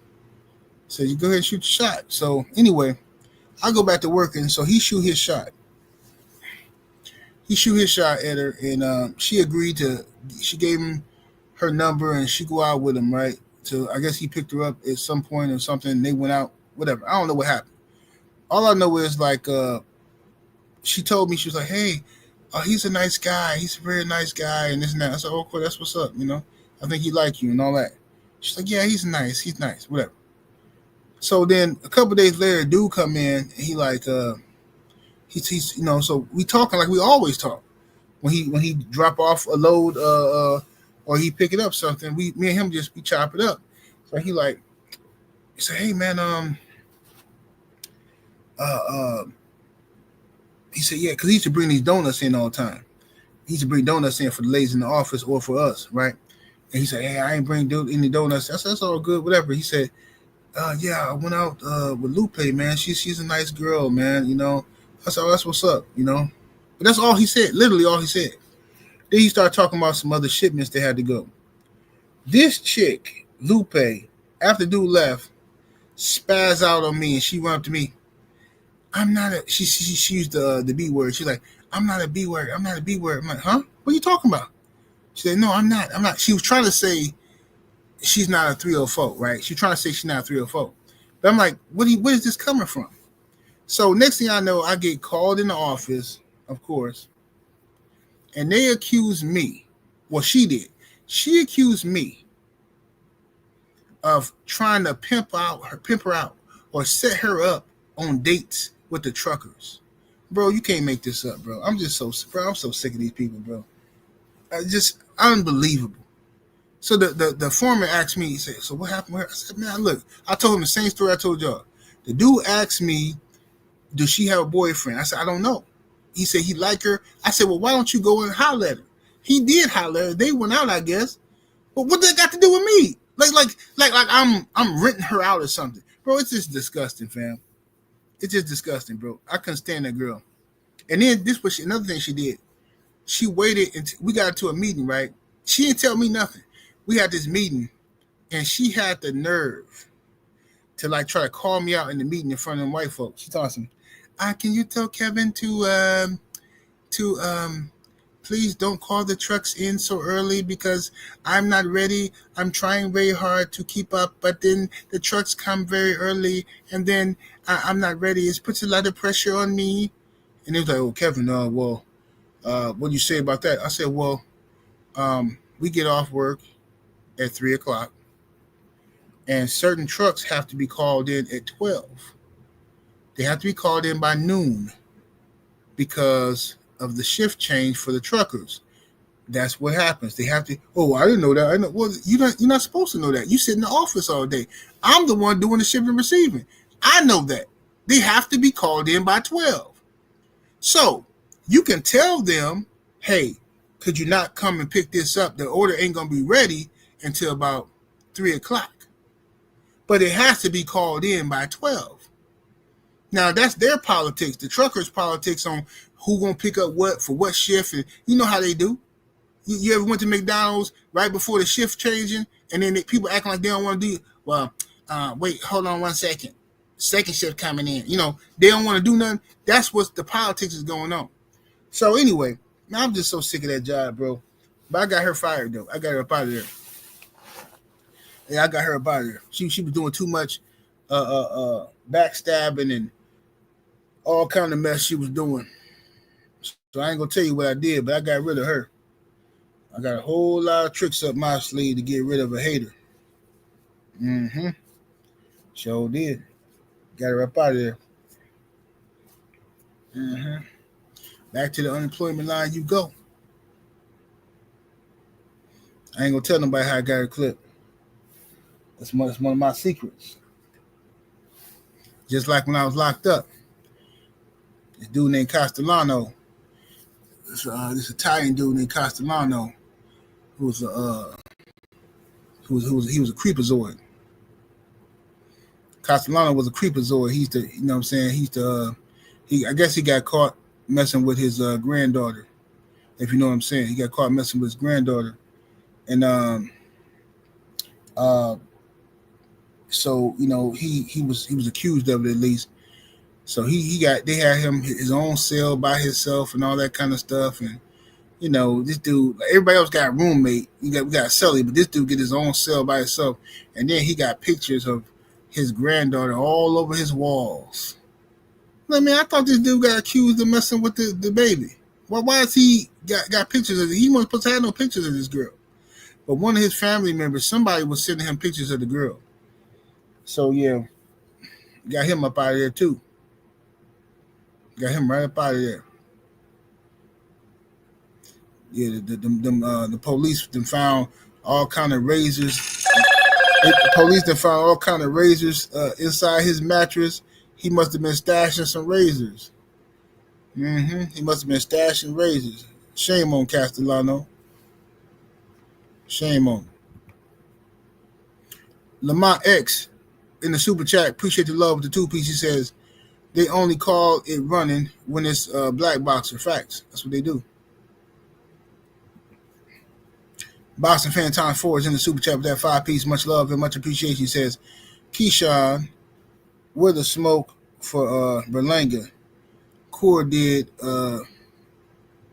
you go ahead and shoot your shot. So anyway, I go back to working. So he shoot his shot. He shoot his shot at her, and she agreed to. She gave him her number, and she go out with him, right? So I guess he picked her up at some point or something. And they went out, whatever. I don't know what happened. All I know is she told me, she was like, hey, he's a nice guy. He's a very nice guy, and this and that. I said, oh, cool, that's what's up, I think he like you and all that. She's like, yeah, he's nice, whatever. So then a couple of days later, a dude come in, and he he's so we talking like we always talk. When he drop off a load, or he pick it up something, me and him we chop it up. So he said, hey man, he said, yeah, because he used to bring these donuts in all the time. He used to bring donuts in for the ladies in the office or for us, right? And he said, hey, I ain't bring any donuts. I said, that's all good, whatever. He said, yeah, I went out with Lupe, man. She's a nice girl, man, I said, oh, that's what's up, But that's all he said, literally all he said. Then he started talking about some other shipments they had to go. This chick, Lupe, after dude left, spazzed out on me, and she went up to me. I'm not a. She used the B word. She's like, I'm not a B word. I'm not a B word. I'm like, huh? What are you talking about? She said, no, I'm not. She was trying to say she's not a 304, right? She's trying to say she's not a 304. But I'm like, where is this coming from? So next thing I know, I get called in the office, of course, and they accuse me. Well, she did. She accused me of trying to pimp her out, or set her up on dates with the truckers. Bro, you can't make this up, bro. I'm so sick of these people, bro. Just unbelievable. So the foreman asked me, he said, so what happened with her? I said, man, look, I told him the same story I told y'all. The dude asked me, does she have a boyfriend? I said, I don't know. He said he liked her. I said, well, why don't you go and holler at her? He did holler at her. They went out, I guess. But what that got to do with me? Like I'm renting her out or something. Bro, it's just disgusting, fam. It's just disgusting, bro. I couldn't stand that girl. And then this was another thing she did. She waited until we got into a meeting, right? She didn't tell me nothing. We had this meeting, and she had the nerve to like try to call me out in the meeting in front of them white folks. She told me, can you tell Kevin to please don't call the trucks in so early because I'm not ready. I'm trying very hard to keep up, but then the trucks come very early, and then I'm not ready. It puts a lot of pressure on me. And they was like, oh, Kevin, what do you say about that? I said, well, we get off work at 3 o'clock, and certain trucks have to be called in at 12. They have to be called in by noon because of the shift change for the truckers. That's what happens. They have to. Oh, I didn't know that. I know. Well, you're not supposed to know that. You sit in the office all day. I'm the one doing the shipping and receiving. I know that. They have to be called in by 12. So you can tell them, hey, could you not come and pick this up? The order ain't going to be ready until about 3 o'clock. But it has to be called in by 12. Now, that's their politics, the truckers' politics on who going to pick up what for what shift. And you know how they do. You ever went to McDonald's right before the shift changing, and then people acting like they don't want to do it? Well, wait, hold on 1 second. Second shift coming in. You know, they don't want to do nothing. That's what the politics is going on. So anyway, I'm just so sick of that job, bro. But I got her fired, though. I got her up out of there. Yeah, I got her up out of there. She was doing too much backstabbing and all kind of mess she was doing. So I ain't going to tell you what I did, but I got rid of her. I got a whole lot of tricks up my sleeve to get rid of a hater. Mm-hmm. Sure did. Got her up out of there. Mm-hmm. Back to the unemployment line you go. I ain't going to tell nobody how I got her clipped. That's one of my secrets. Just like when I was locked up. This dude named Castellano. This Italian dude named Castellano. He was a creepazoid. Castellano was a creepazoid. He's the, you know what I'm saying? I guess he got caught messing with his granddaughter. If you know what I'm saying. He got caught messing with his granddaughter. And so, you know, he was accused of it at least. So they had him his own cell by himself and all that kind of stuff. And you know, this dude, everybody else got a roommate. We got a cellie, but this dude get his own cell by himself. And then he got pictures of his granddaughter all over his walls. I mean, I thought this dude got accused of messing with the baby. Why is he got pictures of it? He wasn't supposed to have no pictures of this girl. But one of his family members, somebody was sending him pictures of the girl. So yeah, got him up out of there too. Got him right up out of there. Yeah, the police then found all kind of razors. The police then found all kind of razors inside his mattress. He must have been stashing some razors. He must have been stashing razors. Shame on Castellano. Shame on him. Lamont X in the super chat, appreciate the love with the 2-piece. He says they only call it running when it's black boxer. Facts. That's what they do. Boxing Fan Time 4 is in the super chat with that 5-piece. Much love and much appreciation. He says, Keyshawn, with the smoke for Berlanga. Core did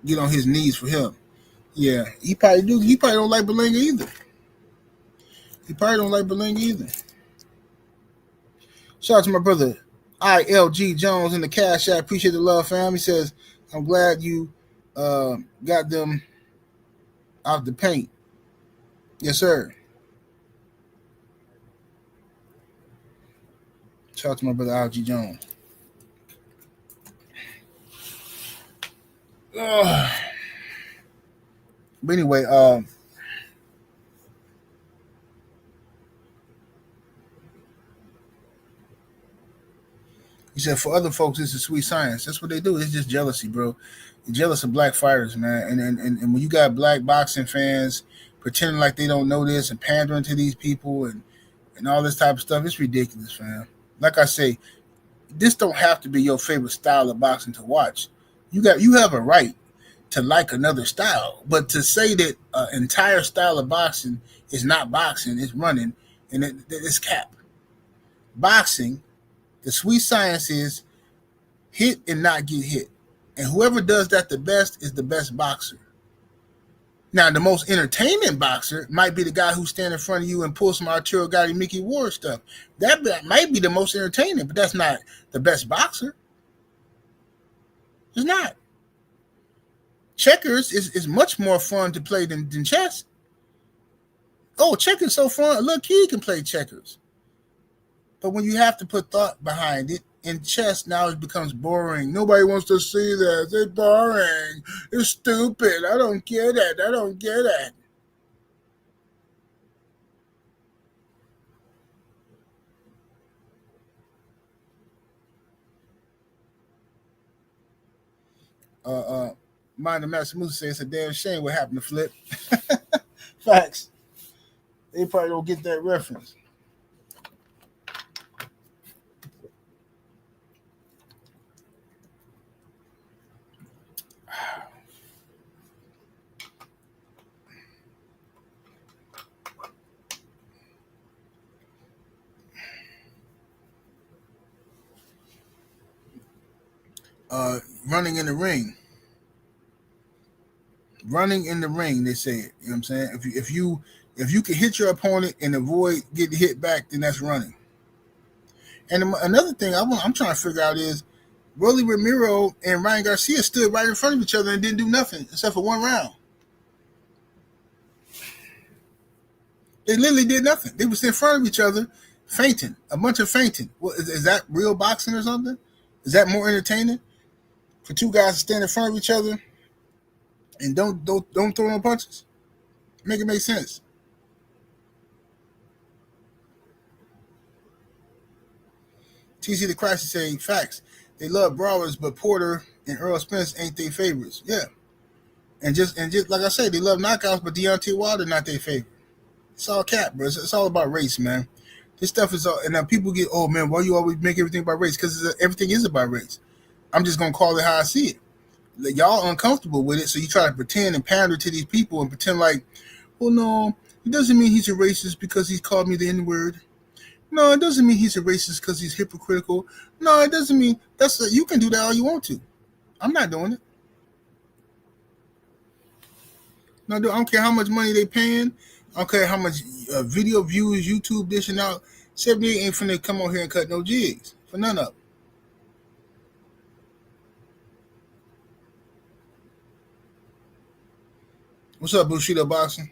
get on his knees for him. Yeah, he probably do. He probably don't like Berlanga either. He probably don't like bling either. Shout out to my brother ILG Jones in the Cash App. Appreciate the love, fam. He says, I'm glad you got them out the paint. Yes, sir. Shout out to my brother ILG Jones. But anyway, he said, for other folks, this is sweet science. That's what they do. It's just jealousy, bro. You're jealous of black fighters, man. And when you got black boxing fans pretending like they don't know this and pandering to these people and all this type of stuff, it's ridiculous, fam. Like I say, this don't have to be your favorite style of boxing to watch. You have a right to like another style, but to say that an entire style of boxing is not boxing, it's running, and it's cap. Boxing, the sweet science is hit and not get hit. And whoever does that the best is the best boxer. Now, the most entertaining boxer might be the guy who stand in front of you and pull some Arturo Gatti, Mickey Ward stuff. That might be the most entertaining, but that's not the best boxer. It's not. Checkers is much more fun to play than chess. Oh, checkers is so fun. A little kid can play checkers. But when you have to put thought behind it, in chess, now it becomes boring. Nobody wants to see that. It's boring. It's stupid. I don't get it. I don't get it. Mind the Master Musa says it's a damn shame what happened to Flip. Facts. They probably don't get that reference. Running in the ring. Running in the ring, they say it. You know what I'm saying? If you can hit your opponent and avoid getting hit back, then that's running. And another thing I'm trying to figure out is Rolly Ramiro and Ryan Garcia stood right in front of each other and didn't do nothing except for one round. They literally did nothing. They was in front of each other, fainting, a bunch of fainting. Well, is that real boxing or something? Is that more entertaining for two guys to stand in front of each other and don't throw no punches? Make it make sense. TC the Christ is saying facts. They love brawlers, but Porter and Earl Spence ain't their favorites. Yeah, and just like I said, they love knockouts, but Deontay Wilder not their favorite. It's all cap, bro. It's all about race, man. This stuff is all, and now people get, oh man, why you always make everything about race? Because everything is about race. I'm just gonna call it how I see it. Like, y'all uncomfortable with it, so you try to pretend and pander to these people and pretend like, well, no, it doesn't mean he's a racist because he's called me the N-word. No, it doesn't mean he's a racist because he's hypocritical. No, it doesn't mean you can do that all you want to. I'm not doing it. No, I don't care how much money they paying. I don't care how much video views YouTube dishing out. 78 ain't finna come on here and cut no jigs for none of them. What's up, Bushido Boxing?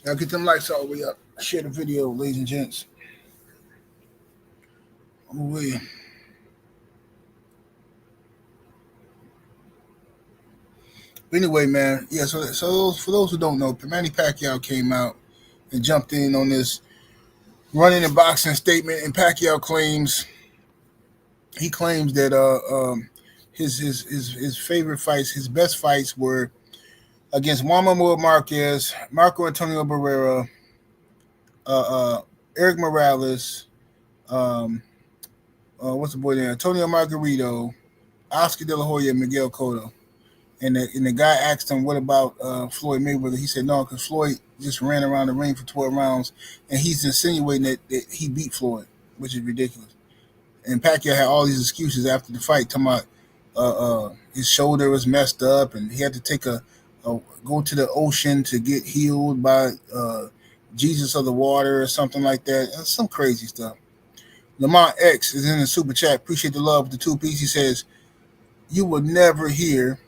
I'll get them lights all the way up. Share the video, ladies and gents. Oh, yeah. Anyway, man, yeah. So for those who don't know, Manny Pacquiao came out and jumped in on this running and boxing statement, and Pacquiao claims that his favorite fights, his best fights were against Juan Manuel Marquez, Marco Antonio Barrera, Eric Morales, what's the boy name? Antonio Margarito, Oscar De La Hoya, and Miguel Cotto. And the guy asked him, what about Floyd Mayweather? He said, no, because Floyd just ran around the ring for 12 rounds, and he's insinuating that he beat Floyd, which is ridiculous. And Pacquiao had all these excuses after the fight, talking about his shoulder was messed up, and he had to take a go to the ocean to get healed by Jesus of the water or something like that. Some crazy stuff. Lamont X is in the super chat. Appreciate the love with the 2 piece. He says, you will never hear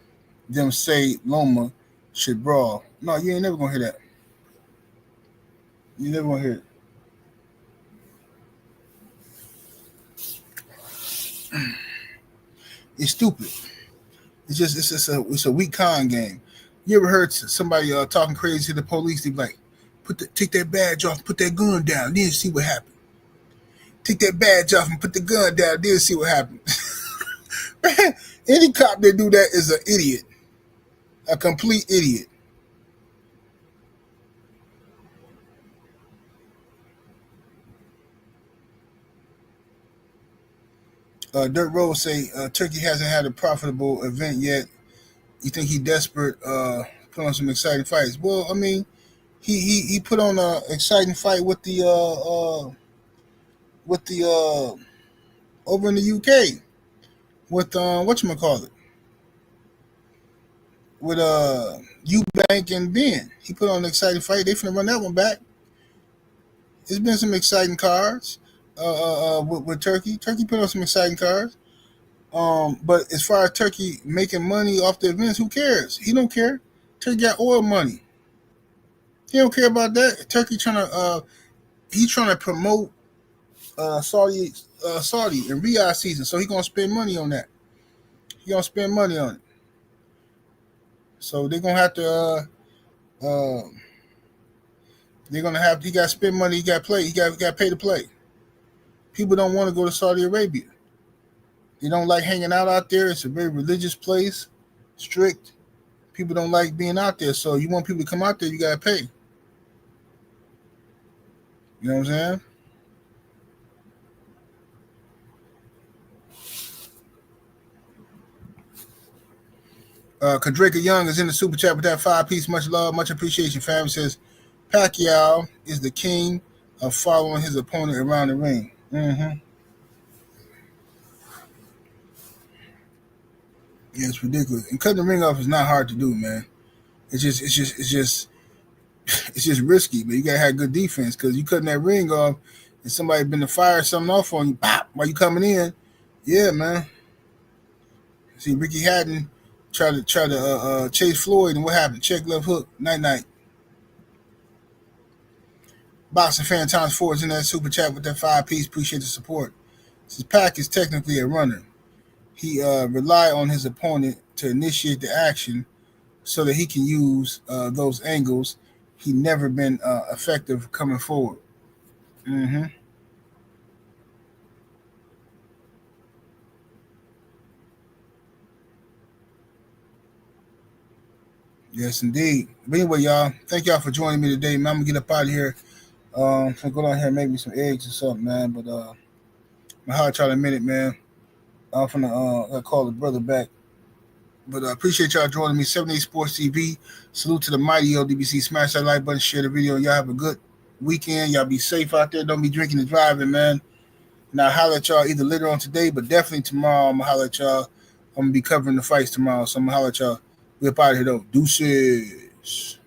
them say Loma should brawl. No, you ain't never gonna hear that. You never gonna hear it. It's stupid. It's a weak con game. You ever heard somebody talking crazy to the police? They be like, take that badge off, put that gun down, then see what happens. Take that badge off and put the gun down, then see what happens. Any cop that do that is an idiot, a complete idiot. Dirt Road say Turkey hasn't had a profitable event yet. You think he desperate? Put on some exciting fights. Well, I mean, he put on an exciting fight with the over in the UK with whatchamacallit, with Eubank and Ben. He put on an exciting fight. They finna run that one back. There's been some exciting cards with Turkey. Turkey put on some exciting cards. But as far as Turkey making money off the events, who cares? He don't care. Turkey got oil money. He don't care about that. Turkey trying to promote Saudi and Riyadh season, so he gonna spend money on that. He gonna spend money on it. So they're gonna have to. They're gonna have. He got to spend money. He got to play. He got to pay to play. People don't want to go to Saudi Arabia. They don't like hanging out there. It's a very religious place, strict. People don't like being out there. So you want people to come out there, you got to pay. You know what I'm saying? Kadrika Young is in the super chat with that 5-piece. Much love, much appreciation. Fam says Pacquiao is the king of following his opponent around the ring. Mm-hmm. Yeah, it's ridiculous. And cutting the ring off is not hard to do, man. It's just risky, but you gotta have good defense because you cutting that ring off and somebody been to fire something off on you, pop, while you coming in. Yeah, man. See, Ricky Hatton tried to chase Floyd, and what happened? Check left hook, night. Boxing fan times 4 is in that super chat with that 5-piece. Appreciate the support. This Pac is technically a runner. He relied on his opponent to initiate the action so that he can use those angles. He never been effective coming forward. Mm-hmm. Yes, indeed. But anyway, y'all, thank y'all for joining me today, man. I'm going to get up out of here. I'm going to go down here and make me some eggs or something, man. But I'm going to holler at y'all in a minute, man. I'm going to call the brother back. But I appreciate y'all joining me. 78 Sports TV. Salute to the mighty LDBC. Smash that like button, share the video. Y'all have a good weekend. Y'all be safe out there. Don't be drinking and driving, man. And I'll holler at y'all either later on today, but definitely tomorrow. I'm going to holler at y'all. I'm going to be covering the fights tomorrow. So I'm going to holler at y'all. We're up out of here, though. Deuces.